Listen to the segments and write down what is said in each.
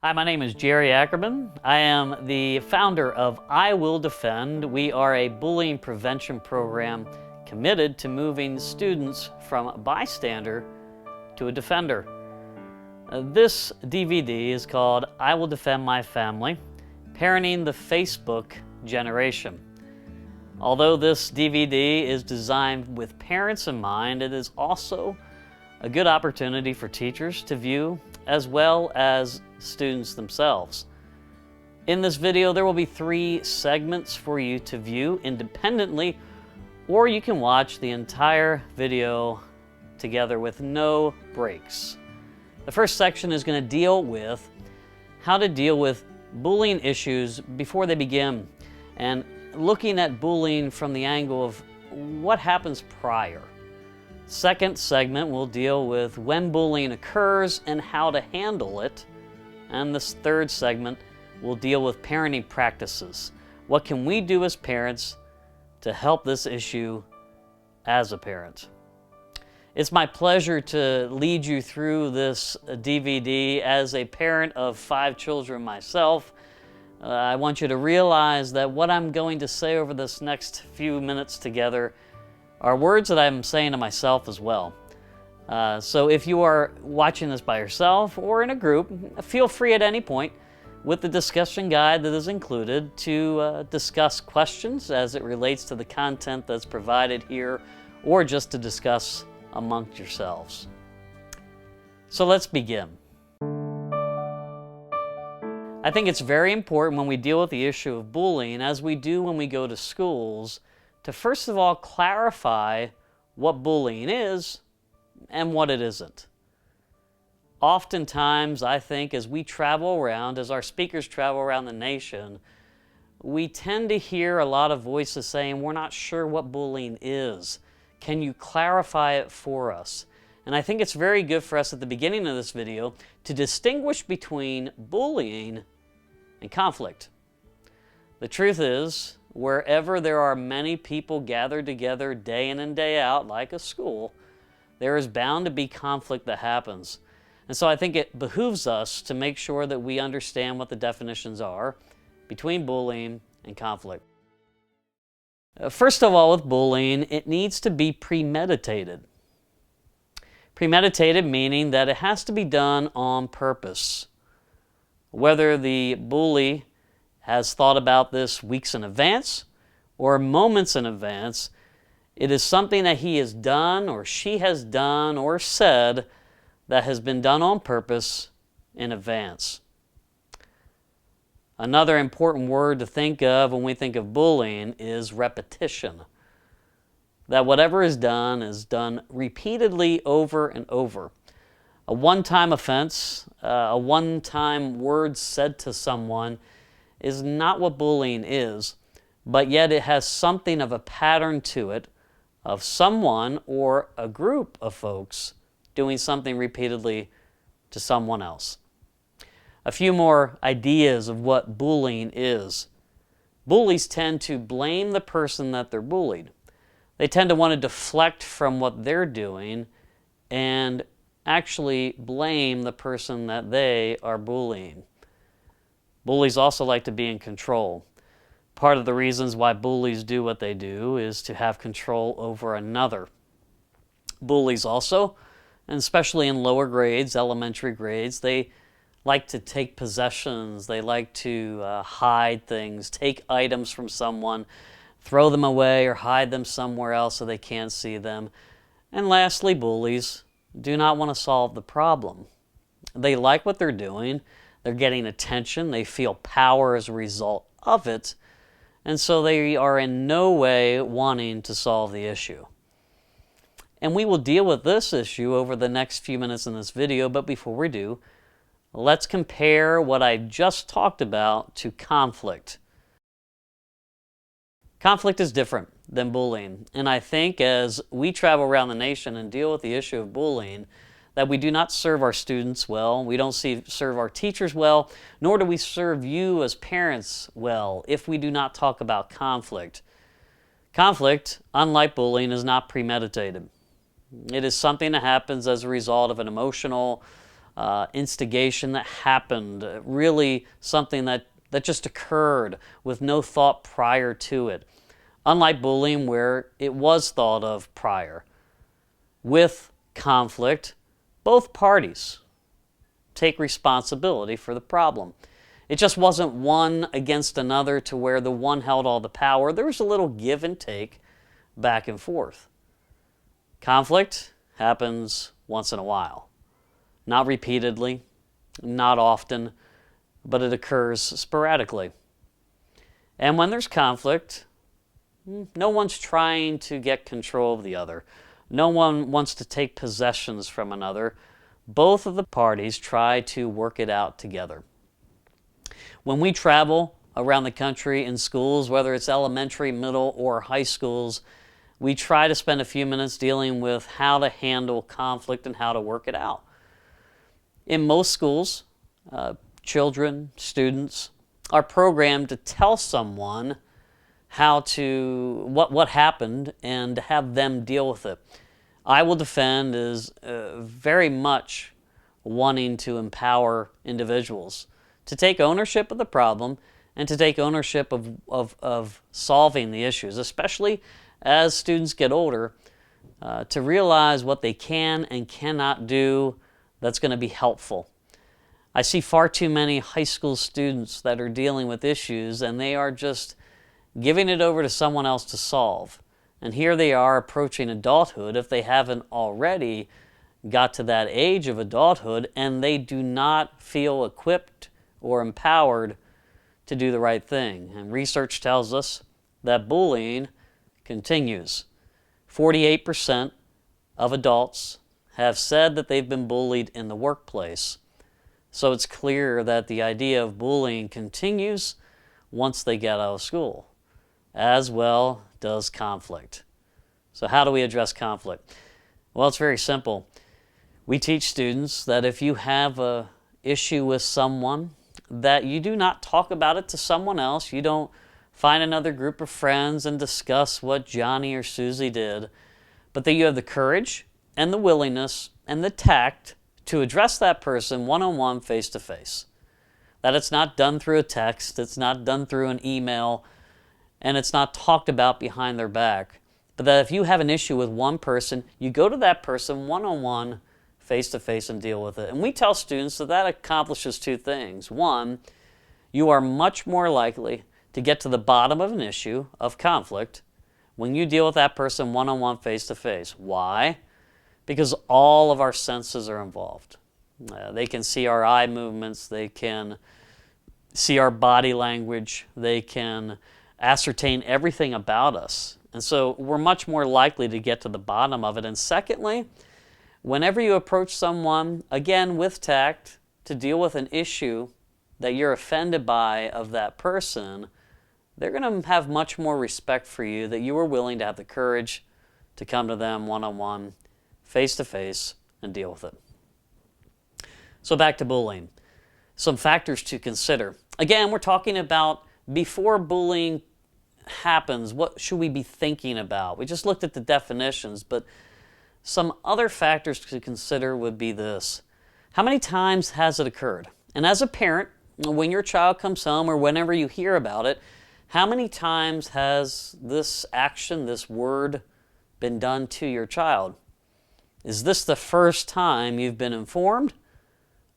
Hi, my name is Jerry Ackerman. I am the founder of I Will Defend. We are a bullying prevention program committed to moving students from a bystander to a defender. This DVD is called I Will Defend My Family, Parenting the Facebook Generation. Although this DVD is designed with parents in mind, it is also a good opportunity for teachers to view as well as students themselves. In this video, there will be 3 segments for you to view independently, or you can watch the entire video together with no breaks. The first section is going to deal with how to deal with bullying issues before they begin, and looking at bullying from the angle of what happens prior. Second segment will deal with when bullying occurs and how to handle it. And this third segment will deal with parenting practices. What can we do as parents to help this issue as a parent? It's my pleasure to lead you through this DVD as a parent of 5 children myself. I want you to realize that what I'm going to say over this next few minutes together are words that I'm saying to myself as well. So if you are watching this by yourself or in a group, feel free at any point with the discussion guide that is included to discuss questions as it relates to the content that's provided here, or just to discuss amongst yourselves. So let's begin. I think it's very important when we deal with the issue of bullying, as we do when we go to schools, to first of all clarify what bullying is and what it isn't. Oftentimes, I think, as we travel around, as our speakers travel around the nation, we tend to hear a lot of voices saying, we're not sure what bullying is. Can you clarify it for us? And I think it's very good for us at the beginning of this video to distinguish between bullying and conflict. The truth is, wherever there are many people gathered together day in and day out, like a school, there is bound to be conflict that happens. And so I think it behooves us to make sure that we understand what the definitions are between bullying and conflict. First of all, with bullying, it needs to be premeditated. Premeditated meaning that it has to be done on purpose. Whether the bully has thought about this weeks in advance or moments in advance, it is something that he has done or she has done or said that has been done on purpose in advance. Another important word to think of when we think of bullying is repetition. That whatever is done repeatedly over and over. A one-time offense, a one-time word said to someone is not what bullying is, but yet it has something of a pattern to it of someone or a group of folks doing something repeatedly to someone else. A few more ideas of what bullying is. Bullies tend to blame the person that they're bullied. They tend to want to deflect from what they're doing and actually blame the person that they are bullying. Bullies also like to be in control. Part of the reasons why bullies do what they do is to have control over another. Bullies also, and especially in lower grades, elementary grades, they like to take possessions. They like to hide things, take items from someone, throw them away or hide them somewhere else so they can't see them. And lastly, bullies do not want to solve the problem. They like what they're doing. They're getting attention. They feel power as a result of it. And so they are in no way wanting to solve the issue. And we will deal with this issue over the next few minutes in this video, but before we do, let's compare what I just talked about to conflict. Conflict is different than bullying, and I think as we travel around the nation and deal with the issue of bullying, that we do not serve our students well, we don't serve our teachers well, nor do we serve you as parents well if we do not talk about conflict. Conflict, unlike bullying, is not premeditated. It is something that happens as a result of an emotional instigation that happened, really something that just occurred with no thought prior to it. Unlike bullying, where it was thought of prior. With conflict, both parties take responsibility for the problem. It just wasn't one against another to where the one held all the power. There was a little give and take back and forth. Conflict happens once in a while. Not repeatedly, not often, but it occurs sporadically. And when there's conflict, no one's trying to get control of the other. No one wants to take possessions from another. Both of the parties try to work it out together. When we travel around the country in schools, whether it's elementary, middle, or high schools, we try to spend a few minutes dealing with how to handle conflict and how to work it out. In most schools, children, students are programmed to tell someone what happened and have them deal with it. I Will Defend is very much wanting to empower individuals to take ownership of the problem and to take ownership of solving the issues, especially as students get older, to realize what they can and cannot do that's going to be helpful. I see far too many high school students that are dealing with issues and they are just giving it over to someone else to solve. And here they are approaching adulthood, if they haven't already got to that age of adulthood, and they do not feel equipped or empowered to do the right thing. And research tells us that bullying continues. 48% of adults have said that they've been bullied in the workplace. So it's clear that the idea of bullying continues once they get out of school, as well does conflict. So how do we address conflict? Well, it's very simple. We teach students that if you have an issue with someone, that you do not talk about it to someone else. You don't find another group of friends and discuss what Johnny or Susie did, but that you have the courage and the willingness and the tact to address that person one-on-one, face-to-face. That it's not done through a text, it's not done through an email, and it's not talked about behind their back. But that if you have an issue with one person, you go to that person one-on-one, face-to-face, and deal with it. And we tell students that that accomplishes two things. One, you are much more likely to get to the bottom of an issue of conflict when you deal with that person one-on-one, face-to-face. Why? Because all of our senses are involved. They can see our eye movements, they can see our body language, they can ascertain everything about us. And so we're much more likely to get to the bottom of it. And secondly, whenever you approach someone, again with tact, to deal with an issue that you're offended by of that person, they're going to have much more respect for you, that you were willing to have the courage to come to them one-on-one, face-to-face, and deal with it. So back to bullying. Some factors to consider. Again, we're talking about before bullying happens, what should we be thinking about? We just looked at the definitions, but some other factors to consider would be this. How many times has it occurred? And as a parent, when your child comes home or whenever you hear about it, how many times has this action, this word, been done to your child? Is this the first time you've been informed?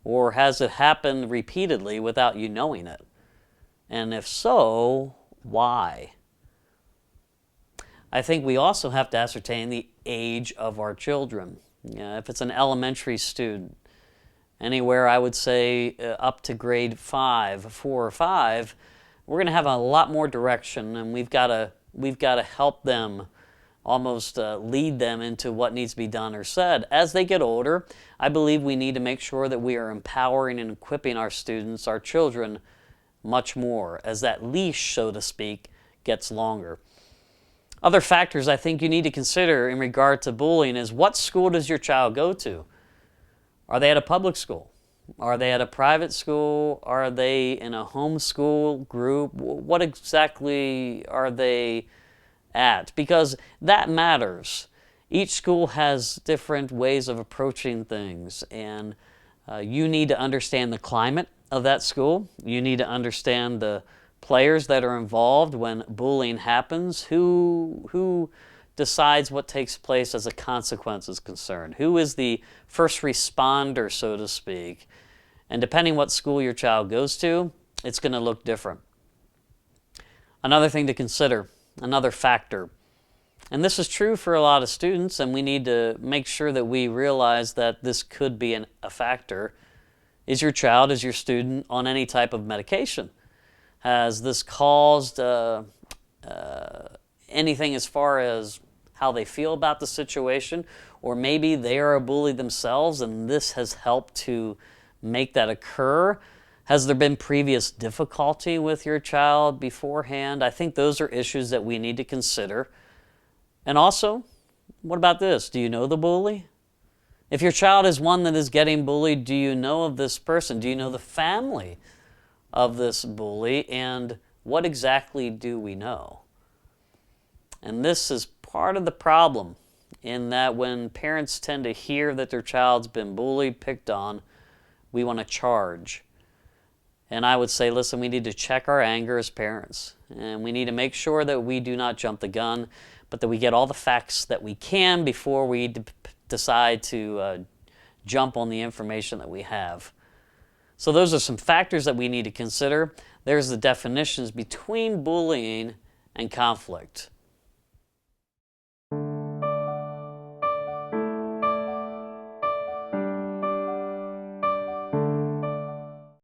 Or has it happened repeatedly without you knowing it? And if so, why? I think we also have to ascertain the age of our children. If it's an elementary student, anywhere I would say up to grade 4 or 5, we're going to have a lot more direction, and we've got to help them, almost lead them into what needs to be done or said. As they get older, I believe we need to make sure that we are empowering and equipping our students, our children, much more, as that leash, so to speak, gets longer. Other factors I think you need to consider in regard to bullying is, what school does your child go to? Are they at a public school? Are they at a private school? Are they in a homeschool group? What exactly are they at? Because that matters. Each school has different ways of approaching things, and You need to understand the climate of that school. You need to understand the players that are involved when bullying happens. Who decides what takes place as a consequence is concerned? Who is the first responder, so to speak? And depending what school your child goes to, it's going to look different. Another thing to consider, another factor, and this is true for a lot of students, and we need to make sure that we realize that this could be a factor. Is your child, is your student on any type of medication? Has this caused anything as far as how they feel about the situation? Or maybe they are a bully themselves and this has helped to make that occur. Has there been previous difficulty with your child beforehand? I think those are issues that we need to consider. And also, what about this? Do you know the bully? If your child is one that is getting bullied, do you know of this person? Do you know the family of this bully? And what exactly do we know? And this is part of the problem, in that when parents tend to hear that their child's been bullied, picked on, we want to charge. And I would say, listen, we need to check our anger as parents. And we need to make sure that we do not jump the gun, but that we get all the facts that we can before we decide to jump on the information that we have. So those are some factors that we need to consider. There's the definitions between bullying and conflict.